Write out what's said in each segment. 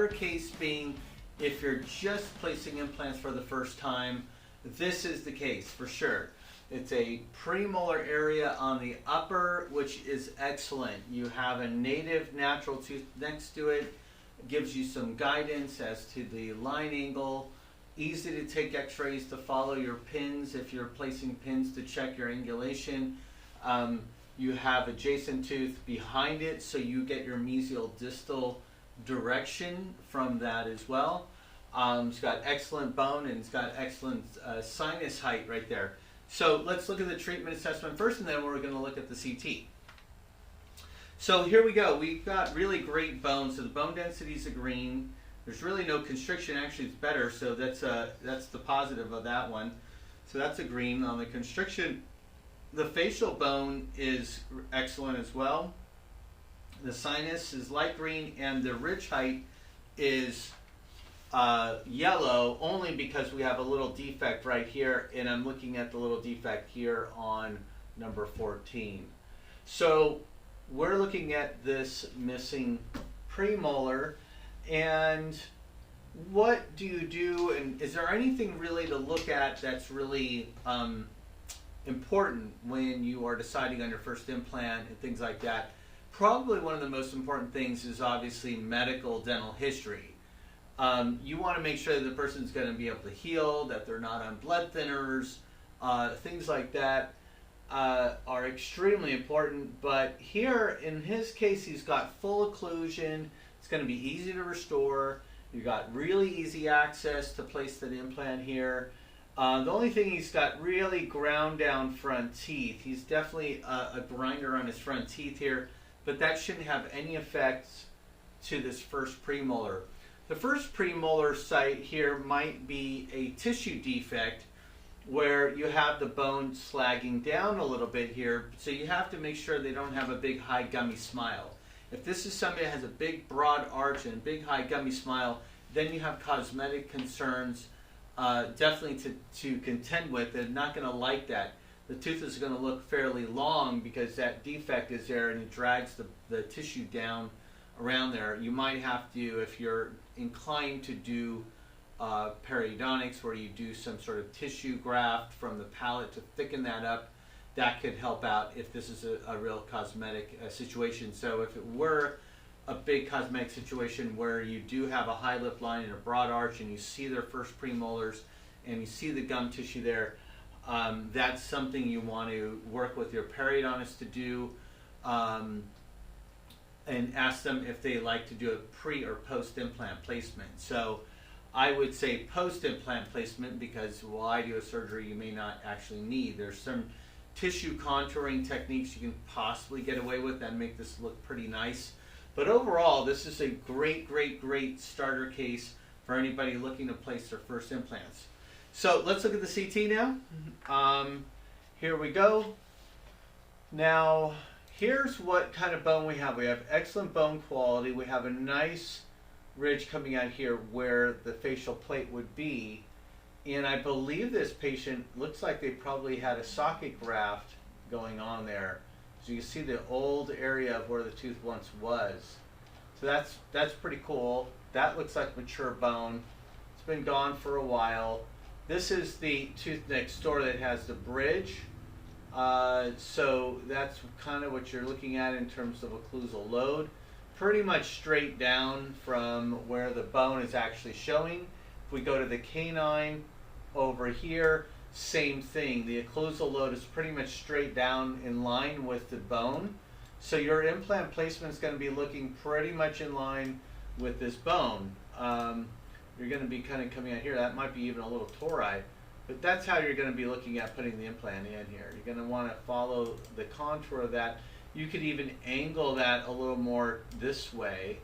starter case being if you're just placing implants for the first time, this is the case for sure. It's a premolar area on the upper, which is excellent. You have a native natural tooth next to it. It gives you some guidance as to the line angle. Easy to take x-rays to follow your pins if you're placing pins to check your angulation. You have adjacent tooth behind it, so you get your mesial distal direction from that as well. It's got excellent bone and it's got excellent sinus height right there. So let's look at the treatment assessment first, and then we're going to look at the CT. So here we go. We've got really great bone. So the bone density is a green. There's really no constriction. Actually, it's better. So that's the positive of that one. So that's a green. On the constriction, the facial bone is excellent as well. The sinus is light green, and the ridge height is yellow, only because we have a little defect right here, and I'm looking at the little defect here on number 14. So we're looking at this missing premolar, and what do you do, and is there anything really to look at that's really important when you are deciding on your first implant and things like that? Probably one of the most important things is obviously medical dental history. You want to make sure that the person's going to be able to heal, that they're not on blood thinners, things like that are extremely important. But here, in his case, he's got full occlusion. It's going to be easy to restore. You've got really easy access to place that implant here. The only thing, he's got really ground down front teeth. He's definitely a grinder on his front teeth here, but that shouldn't have any effects to this first premolar. The first premolar site here might be a tissue defect where you have the bone slagging down a little bit here, so you have to make sure they don't have a big high gummy smile. If this is somebody that has a big broad arch and a big high gummy smile, then you have cosmetic concerns definitely to contend with. They're not going to like that. The tooth is going to look fairly long because that defect is there and it drags the tissue down around there. You might have to, if you're inclined to do periodontics, where you do some sort of tissue graft from the palate to thicken that up, that could help out if this is a real cosmetic situation. So if it were a big cosmetic situation where you do have a high lip line and a broad arch and you see their first premolars and you see the gum tissue there, that's something you want to work with your periodontist to do, and ask them if they like to do a pre or post implant placement. So I would say post implant placement, because while I do a surgery you may not actually need. There's some tissue contouring techniques you can possibly get away with that make this look pretty nice. But overall, this is a great, great, great starter case for anybody looking to place their first implants. So let's look at the CT now. Here we go. Now, here's what kind of bone we have. We have excellent bone quality. We have a nice ridge coming out here where the facial plate would be. And I believe this patient looks like they probably had a socket graft going on there. So you can see the old area of where the tooth once was. So that's pretty cool. That looks like mature bone. It's been gone for a while. This is the tooth next door that has the bridge. So that's kind of what you're looking at in terms of occlusal load. Pretty much straight down from where the bone is actually showing. If we go to the canine over here, same thing. The occlusal load is pretty much straight down in line with the bone. So your implant placement is going to be looking pretty much in line with this bone. You're going to be kind of coming out here. That might be even a little tori. But that's how you're going to be looking at putting the implant in here. You're going to want to follow the contour of that. You could even angle that a little more this way,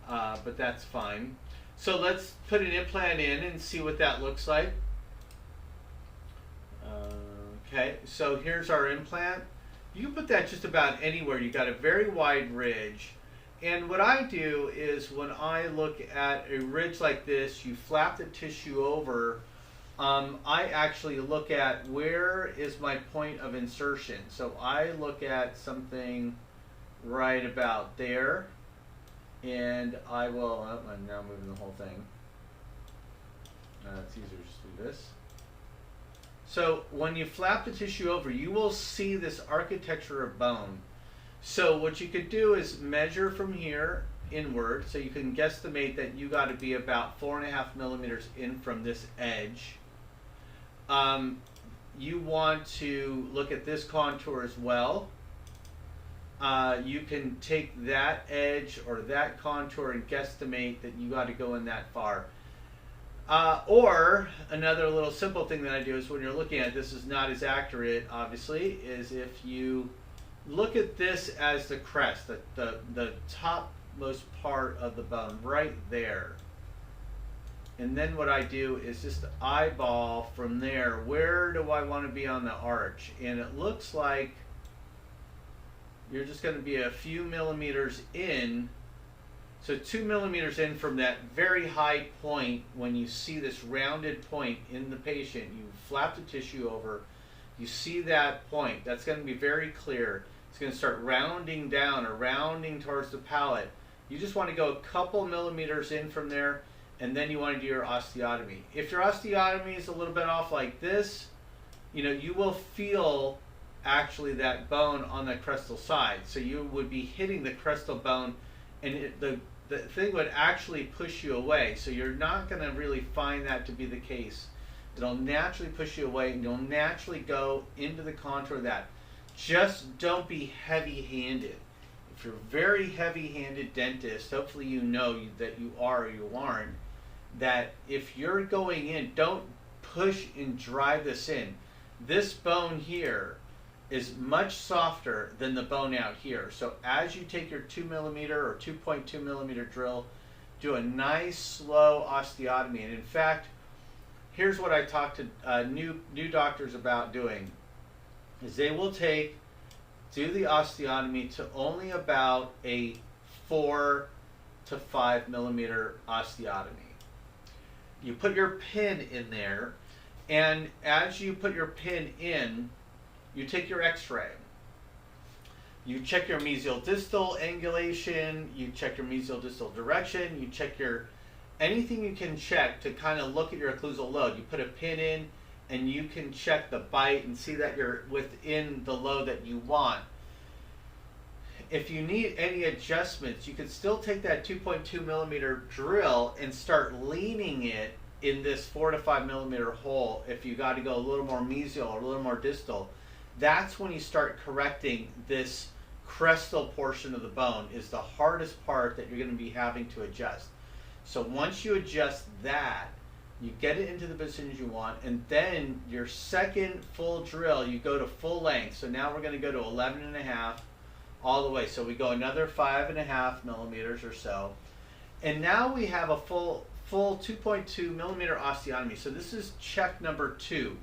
but that's fine. So let's put an implant in and see what that looks like. Okay, so here's our implant. You can put that just about anywhere. You've got a very wide ridge. And what I do is when I look at a ridge like this, you flap the tissue over. I actually look at where is my point of insertion. So I look at something right about there. And I will, I'm now moving the whole thing. It's easier just to do this. So when you flap the tissue over, you will see this architecture of bone. So what you could do is measure from here inward, so you can guesstimate that you got to be about 4.5 millimeters in from this edge. You want to look at this contour as well. You can take that edge or that contour and guesstimate that you got to go in that far. Or another little simple thing that I do is when you're looking at it, this is not as accurate, obviously, is if you look at this as the crest, the topmost part of the bone right there. And then what I do is just eyeball from there, where do I want to be on the arch? And it looks like you're just going to be a few millimeters in. So 2 millimeters in from that very high point. When you see this rounded point in the patient, you flap the tissue over, you see that point. That's going to be very clear. It's going to start rounding down or rounding towards the palate. You just want to go a couple millimeters in from there, and then you want to do your osteotomy. If your osteotomy is a little bit off like this, you will feel actually that bone on the crestal side. So you would be hitting the crestal bone, and the thing would actually push you away. So you're not going to really find that to be the case. It'll naturally push you away, and you'll naturally go into the contour of that. Just don't be heavy-handed. If you're a very heavy-handed dentist, hopefully you know that you are or you aren't, that if you're going in, don't push and drive this in. This bone here is much softer than the bone out here. So as you take your 2 millimeter or 2.2 millimeter drill, do a nice slow osteotomy. And in fact, here's what I talk to new doctors about doing, is they will do the osteotomy to only about a 4 to 5 millimeter osteotomy. You put your pin in there, and as you put your pin in, you take your x-ray. You check your mesial distal angulation, you check your mesial distal direction, you check anything you can check to kind of look at your occlusal load. You put a pin in, and you can check the bite and see that you're within the load that you want. If you need any adjustments, you can still take that 2.2 millimeter drill and start leaning it in this 4 to 5 millimeter hole. If you got to go a little more mesial or a little more distal, that's when you start correcting this crestal portion of the bone. Is the hardest part that you're going to be having to adjust. So once you adjust that, you get it into the position you want, and then your second full drill, you go to full length. So now we're going to go to 11.5 all the way. So we go another 5.5 millimeters or so. And now we have a full 2.2 millimeter osteotomy. So this is check number 2.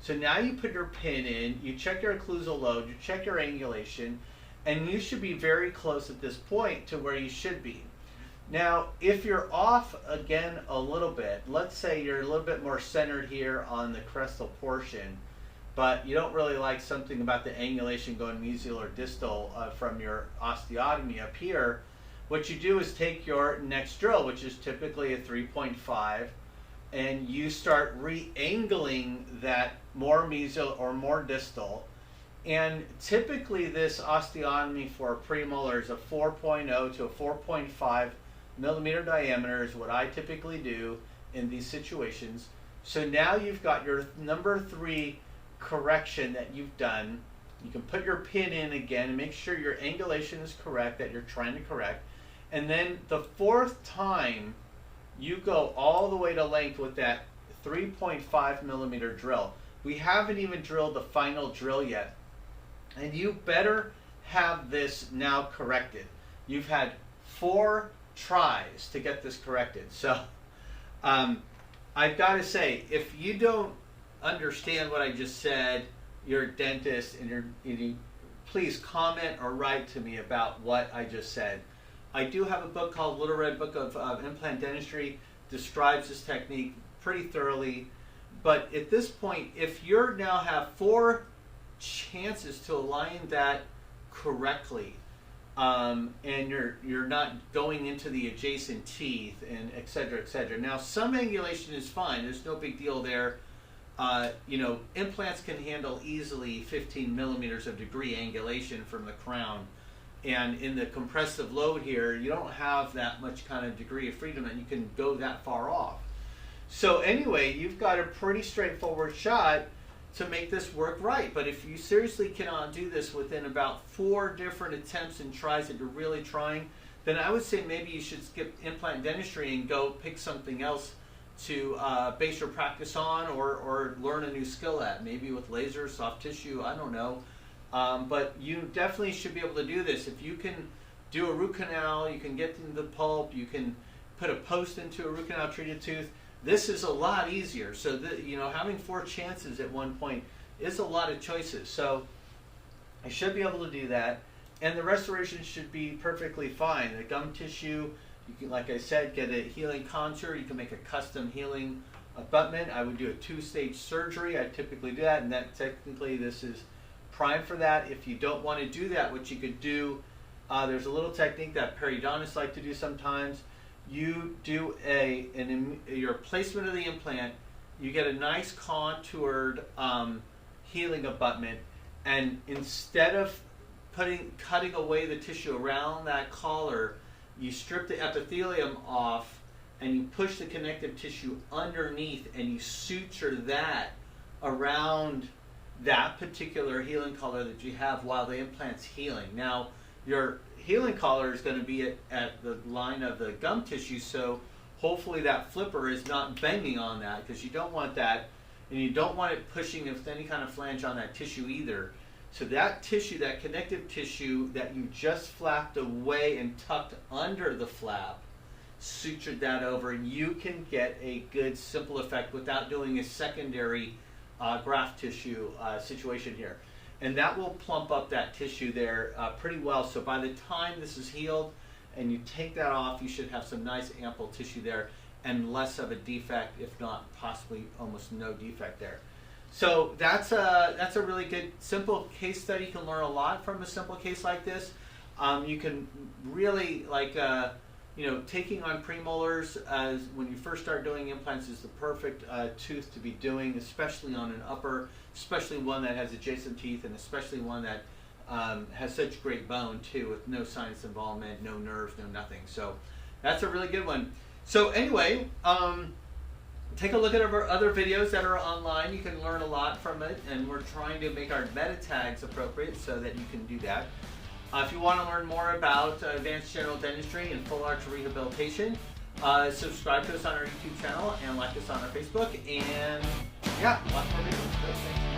So now you put your pin in, you check your occlusal load, you check your angulation, and you should be very close at this point to where you should be. Now, if you're off again a little bit, let's say you're a little bit more centered here on the crestal portion, but you don't really like something about the angulation going mesial or distal from your osteotomy up here, what you do is take your next drill, which is typically a 3.5, and you start re-angling that more mesial or more distal. And typically this osteotomy for a premolar is a 4.0 to a 4.5 millimeter diameter is what I typically do in these situations. So now you've got your number 3 correction that you've done. You can put your pin in again and make sure your angulation is correct that you're trying to correct. And then the 4th time, you go all the way to length with that 3.5 millimeter drill. We haven't even drilled the final drill yet. And you better have this now corrected. You've had 4 tries to get this corrected. So I've got to say, if you don't understand what I just said, you're a dentist, and you please comment or write to me about what I just said. I do have a book called Little Red Book of Implant Dentistry, describes this technique pretty thoroughly. But at this point, if you now have 4 chances to align that correctly, and you're not going into the adjacent teeth, and et cetera, et cetera. Now, some angulation is fine. There's no big deal there. Implants can handle easily 15 millimeters of degree angulation from the crown. And in the compressive load here, you don't have that much kind of degree of freedom that you can go that far off. So anyway, you've got a pretty straightforward shot to make this work right. But if you seriously cannot do this within about 4 different attempts and tries that you're really trying, then I would say maybe you should skip implant dentistry and go pick something else to base your practice on, or learn a new skill at, maybe with laser, soft tissue, I don't know. But you definitely should be able to do this. If you can do a root canal, you can get into the pulp, you can put a post into a root canal treated tooth. This is a lot easier. So having 4 chances at one point is a lot of choices. So I should be able to do that, and the restoration should be perfectly fine. The gum tissue, you can, like I said, get a healing contour. You can make a custom healing abutment. I would do a 2-stage surgery. I typically do that, and that technically this is prime for that. If you don't want to do that, what you could do, there's a little technique that periodontists like to do sometimes. You do your placement of the implant, you get a nice contoured healing abutment, and instead of cutting away the tissue around that collar, you strip the epithelium off and you push the connective tissue underneath, and you suture that around that particular healing collar that you have while the implant's healing. Now, your healing collar is going to be at the line of the gum tissue, so hopefully that flipper is not banging on that, because you don't want that, and you don't want it pushing with any kind of flange on that tissue either. So that tissue, that connective tissue that you just flapped away and tucked under the flap, sutured that over, and you can get a good simple effect without doing a secondary graft tissue situation here. And that will plump up that tissue there pretty well. So by the time this is healed and you take that off, you should have some nice ample tissue there and less of a defect, if not possibly almost no defect there. So that's a really good simple case study. You can learn a lot from a simple case like this. You can really, taking on premolars as when you first start doing implants is the perfect tooth to be doing, especially on an upper, especially one that has adjacent teeth, and especially one that has such great bone too, with no sinus involvement, no nerves, no nothing. So that's a really good one. So anyway, take a look at our other videos that are online. You can learn a lot from it, and we're trying to make our meta tags appropriate so that you can do that. If you want to learn more about advanced general dentistry and full arch rehabilitation, subscribe to us on our YouTube channel and like us on our Facebook. And yeah, lots more videos. So thanks.